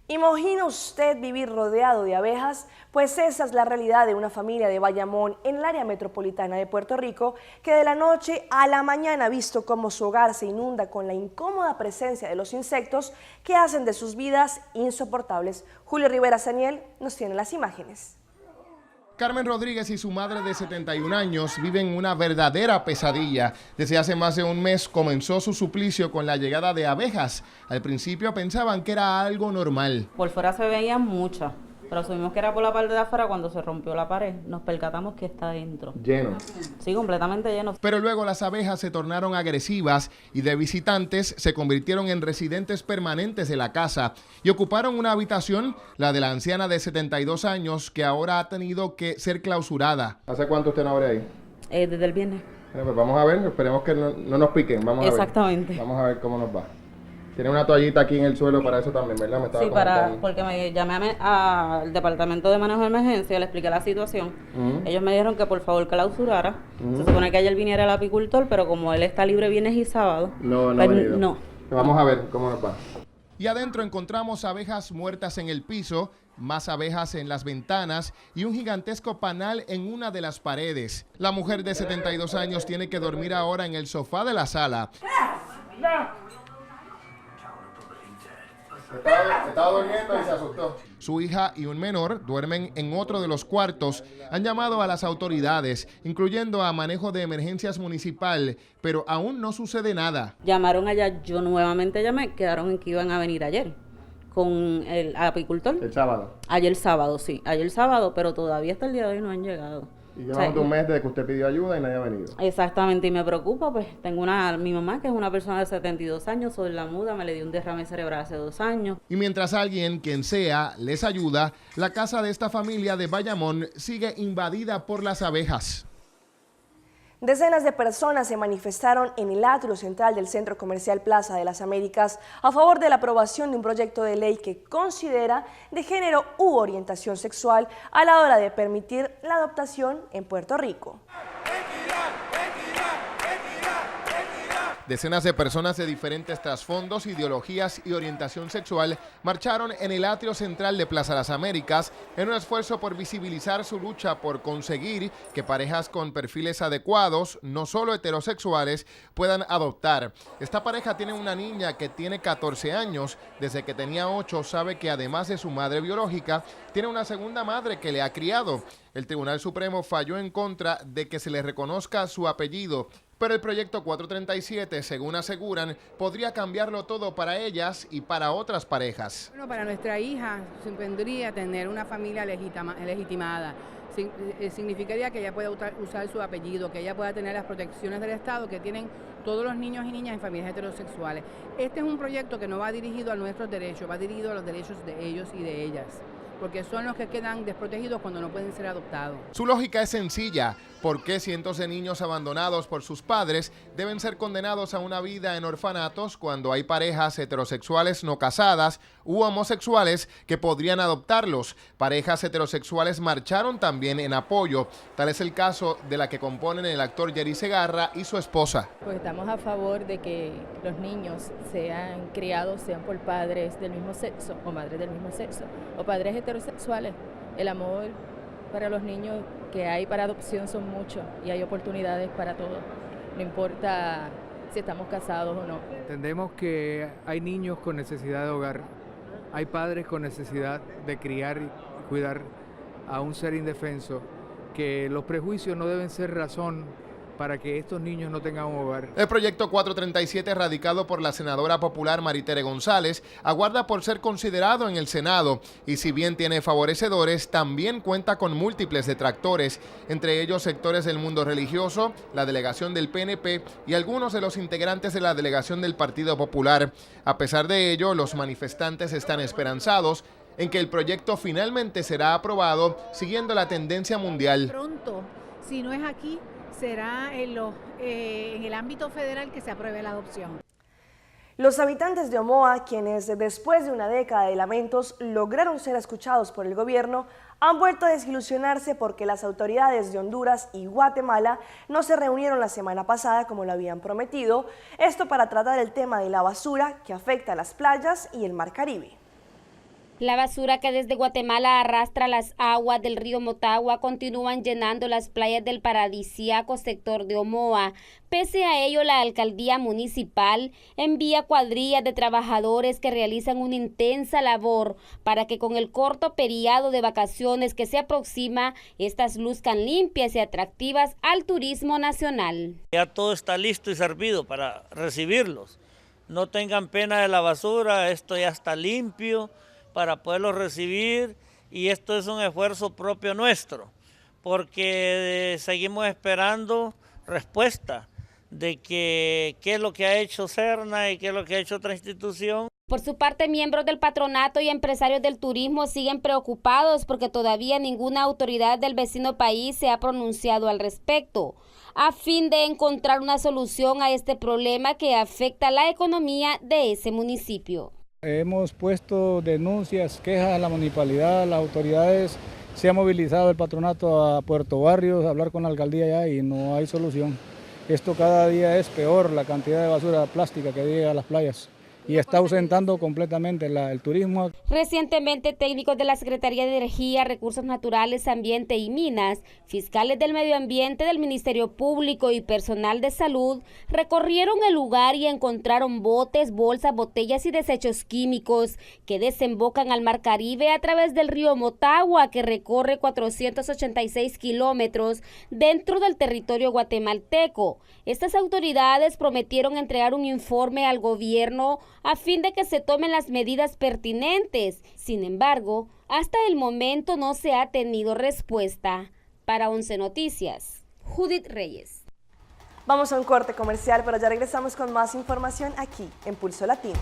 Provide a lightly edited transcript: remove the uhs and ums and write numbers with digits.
¿Imagina usted vivir rodeado de abejas? Pues esa es la realidad de una familia de Bayamón en el área metropolitana de Puerto Rico que de la noche a la mañana ha visto cómo su hogar se inunda con la incómoda presencia de los insectos que hacen de sus vidas insoportables. Julio Rivera Saniel nos tiene las imágenes. Carmen Rodríguez y su madre de 71 años viven una verdadera pesadilla. Desde hace más de un mes comenzó su suplicio con la llegada de abejas. Al principio pensaban que era algo normal. Por fuera se veían muchas, pero asumimos que era por la parte de afuera. Cuando se rompió la pared, nos percatamos que está dentro. Lleno. Sí, completamente lleno. Pero luego las abejas se tornaron agresivas y de visitantes se convirtieron en residentes permanentes de la casa y ocuparon una habitación, la de la anciana de 72 años, que ahora ha tenido que ser clausurada. ¿Hace cuánto usted no abre ahí? Desde el viernes. Bueno, pues vamos a ver, esperemos que no nos piquen. Vamos a ver. Exactamente. Vamos a ver cómo nos va. Tiene una toallita aquí en el suelo para eso también, ¿verdad? Sí, porque me llamé al departamento de manejo de emergencia, le expliqué la situación. Ellos me dijeron que por favor clausurara. Se supone que ayer viniera el apicultor, pero como él está libre viernes y sábado, no. Vamos a ver cómo nos va. Y adentro encontramos abejas muertas en el piso, más abejas en las ventanas y un gigantesco panal en una de las paredes. La mujer de 72 años tiene que dormir ahora en el sofá de la sala. Estaba durmiendo y se asustó. Su hija y un menor duermen en otro de los cuartos. Han llamado a las autoridades, incluyendo a Manejo de Emergencias Municipal, pero aún no sucede nada. Llamaron allá, yo nuevamente llamé, quedaron en que iban a venir ayer con el apicultor. ¿El sábado? Ayer sábado, sí, ayer sábado, pero todavía hasta el día de hoy no han llegado. Y llevamos un mes desde que usted pidió ayuda y nadie ha venido. Exactamente, y me preocupa, pues tengo mi mamá que es una persona de 72 años, soy la muda, me le dio un derrame cerebral hace 2 años. Y mientras alguien, quien sea, les ayuda, la casa de esta familia de Bayamón sigue invadida por las abejas. Decenas de personas se manifestaron en el atrio central del Centro Comercial Plaza de las Américas a favor de la aprobación de un proyecto de ley que considera de género u orientación sexual a la hora de permitir la adoptación en Puerto Rico. Decenas de personas de diferentes trasfondos, ideologías y orientación sexual marcharon en el atrio central de Plaza Las Américas en un esfuerzo por visibilizar su lucha por conseguir que parejas con perfiles adecuados, no solo heterosexuales, puedan adoptar. Esta pareja tiene una niña que tiene 14 años. Desde que tenía 8 sabe que además de su madre biológica, tiene una segunda madre que le ha criado. El Tribunal Supremo falló en contra de que se le reconozca su apellido. Pero el proyecto 437, según aseguran, podría cambiarlo todo para ellas y para otras parejas. Bueno, para nuestra hija supondría tener una familia legitimada. Significaría que ella pueda usar su apellido, que ella pueda tener las protecciones del Estado que tienen todos los niños y niñas en familias heterosexuales. Este es un proyecto que no va dirigido a nuestros derechos, va dirigido a los derechos de ellos y de ellas, porque son los que quedan desprotegidos cuando no pueden ser adoptados. Su lógica es sencilla. ¿Por qué cientos de niños abandonados por sus padres deben ser condenados a una vida en orfanatos cuando hay parejas heterosexuales no casadas u homosexuales que podrían adoptarlos? Parejas heterosexuales marcharon también en apoyo. Tal es el caso de la que componen el actor Jerry Segarra y su esposa. Pues estamos a favor de que los niños sean criados, sean por padres del mismo sexo o madres del mismo sexo o padres heterosexuales. El amor para los niños que hay para adopción son muchos y hay oportunidades para todos, no importa si estamos casados o no. Entendemos que hay niños con necesidad de hogar, hay padres con necesidad de criar y cuidar a un ser indefenso, que los prejuicios no deben ser razón para que estos niños no tengan un hogar. El proyecto 437, radicado por la senadora popular Maritere González, aguarda por ser considerado en el Senado y si bien tiene favorecedores, también cuenta con múltiples detractores, entre ellos sectores del mundo religioso, la delegación del PNP y algunos de los integrantes de la delegación del Partido Popular. A pesar de ello, los manifestantes están esperanzados en que el proyecto finalmente será aprobado siguiendo la tendencia mundial. Pronto, si no es aquí, será en el ámbito federal que se apruebe la adopción. Los habitantes de Omoa, quienes después de una década de lamentos lograron ser escuchados por el gobierno, han vuelto a desilusionarse porque las autoridades de Honduras y Guatemala no se reunieron la semana pasada como lo habían prometido, esto para tratar el tema de la basura que afecta a las playas y el mar Caribe. La basura que desde Guatemala arrastra las aguas del río Motagua continúan llenando las playas del paradisíaco sector de Omoa. Pese a ello, la alcaldía municipal envía cuadrillas de trabajadores que realizan una intensa labor para que con el corto periodo de vacaciones que se aproxima, estas luzcan limpias y atractivas al turismo nacional. Ya todo está listo y servido para recibirlos. No tengan pena de la basura, esto ya está limpio para poderlos recibir, y esto es un esfuerzo propio nuestro, porque seguimos esperando respuesta de qué es lo que ha hecho Serna y qué es lo que ha hecho otra institución. Por su parte, miembros del patronato y empresarios del turismo siguen preocupados porque todavía ninguna autoridad del vecino país se ha pronunciado al respecto, a fin de encontrar una solución a este problema que afecta la economía de ese municipio. Hemos puesto denuncias, quejas a la municipalidad, las autoridades, se ha movilizado el patronato a Puerto Barrios a hablar con la alcaldía ya y no hay solución. Esto cada día es peor, la cantidad de basura plástica que llega a las playas y está ausentando completamente el turismo. Recientemente, técnicos de la Secretaría de Energía, Recursos Naturales, Ambiente y Minas, fiscales del Medio Ambiente, del Ministerio Público y personal de salud recorrieron el lugar y encontraron botes, bolsas, botellas y desechos químicos que desembocan al Mar Caribe a través del río Motagua, que recorre 486 kilómetros dentro del territorio guatemalteco. Estas autoridades prometieron entregar un informe al gobierno a fin de que se tomen las medidas pertinentes. Sin embargo, hasta el momento no se ha tenido respuesta. Para 11 Noticias, Judith Reyes. Vamos a un corte comercial, pero ya regresamos con más información aquí en Pulso Latino.